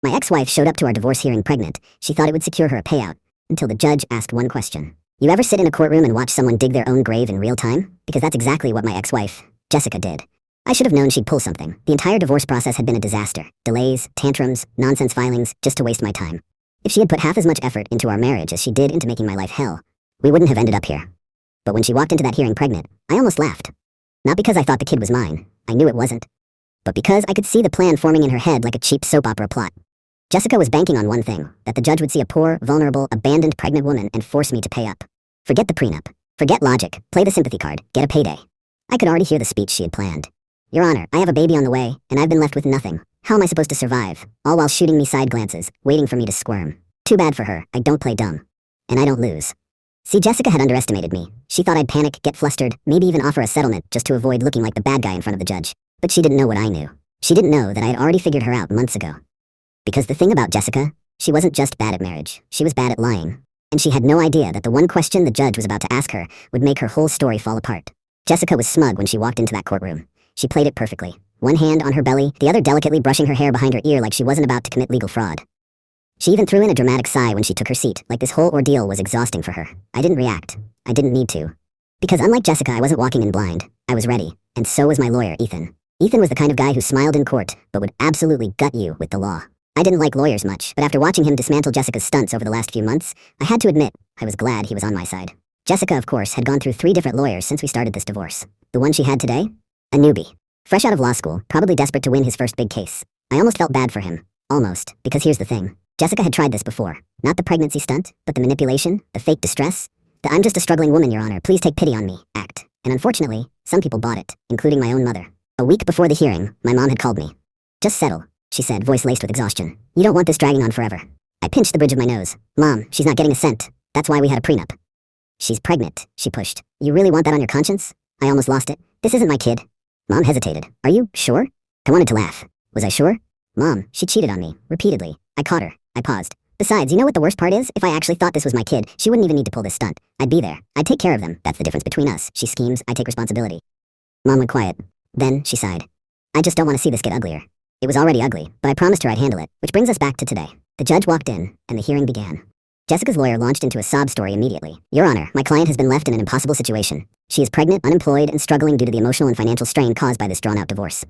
My ex-wife showed up to our divorce hearing pregnant. She thought it would secure her a payout, until the judge asked one question. You ever sit in a courtroom and watch someone dig their own grave in real time? Because that's exactly what my ex-wife, Jessica, did. I should have known she'd pull something. The entire divorce process had been a disaster. Delays, tantrums, nonsense filings, just to waste my time. If she had put half as much effort into our marriage as she did into making my life hell, we wouldn't have ended up here. But when she walked into that hearing pregnant, I almost laughed. Not because I thought the kid was mine. I knew it wasn't. But because I could see the plan forming in her head like a cheap soap opera plot. Jessica was banking on one thing, that the judge would see a poor, vulnerable, abandoned pregnant woman and force me to pay up. Forget the prenup. Forget logic. Play the sympathy card. Get a payday. I could already hear the speech she had planned. Your Honor, I have a baby on the way, and I've been left with nothing. How am I supposed to survive? All while shooting me side glances, waiting for me to squirm. Too bad for her. I don't play dumb. And I don't lose. See, Jessica had underestimated me. She thought I'd panic, get flustered, maybe even offer a settlement just to avoid looking like the bad guy in front of the judge. But she didn't know what I knew. She didn't know that I had already figured her out months ago. Because the thing about Jessica, she wasn't just bad at marriage. She was bad at lying. And she had no idea that the one question the judge was about to ask her would make her whole story fall apart. Jessica was smug when she walked into that courtroom. She played it perfectly. One hand on her belly, the other delicately brushing her hair behind her ear like she wasn't about to commit legal fraud. She even threw in a dramatic sigh when she took her seat, like this whole ordeal was exhausting for her. I didn't react. I didn't need to. Because unlike Jessica, I wasn't walking in blind. I was ready. And so was my lawyer, Ethan. Ethan was the kind of guy who smiled in court, but would absolutely gut you with the law. I didn't like lawyers much, but after watching him dismantle Jessica's stunts over the last few months, I had to admit, I was glad he was on my side. Jessica, of course, had gone through 3 different lawyers since we started this divorce. The one she had today? A newbie. Fresh out of law school, probably desperate to win his first big case. I almost felt bad for him. Almost, because here's the thing. Jessica had tried this before. Not the pregnancy stunt, but the manipulation, the fake distress, the I'm just a struggling woman, Your Honor, please take pity on me act. And unfortunately, some people bought it, including my own mother. A week before the hearing, my mom had called me. Just settle, she said, voice laced with exhaustion. You don't want this dragging on forever. I pinched the bridge of my nose. Mom, she's not getting a cent. That's why we had a prenup. She's pregnant, she pushed. You really want that on your conscience? I almost lost it. This isn't my kid. Mom hesitated. Are you sure? I wanted to laugh. Was I sure? Mom, she cheated on me, repeatedly. I caught her. I paused. Besides, you know what the worst part is? If I actually thought this was my kid, she wouldn't even need to pull this stunt. I'd be there. I'd take care of them. That's the difference between us. She schemes, I take responsibility. Mom went quiet. Then, she sighed. I just don't want to see this get uglier. It was already ugly, but I promised her I'd handle it. Which brings us back to today. The judge walked in, and the hearing began. Jessica's lawyer launched into a sob story immediately. Your Honor, my client has been left in an impossible situation. She is pregnant, unemployed, and struggling due to the emotional and financial strain caused by this drawn-out divorce.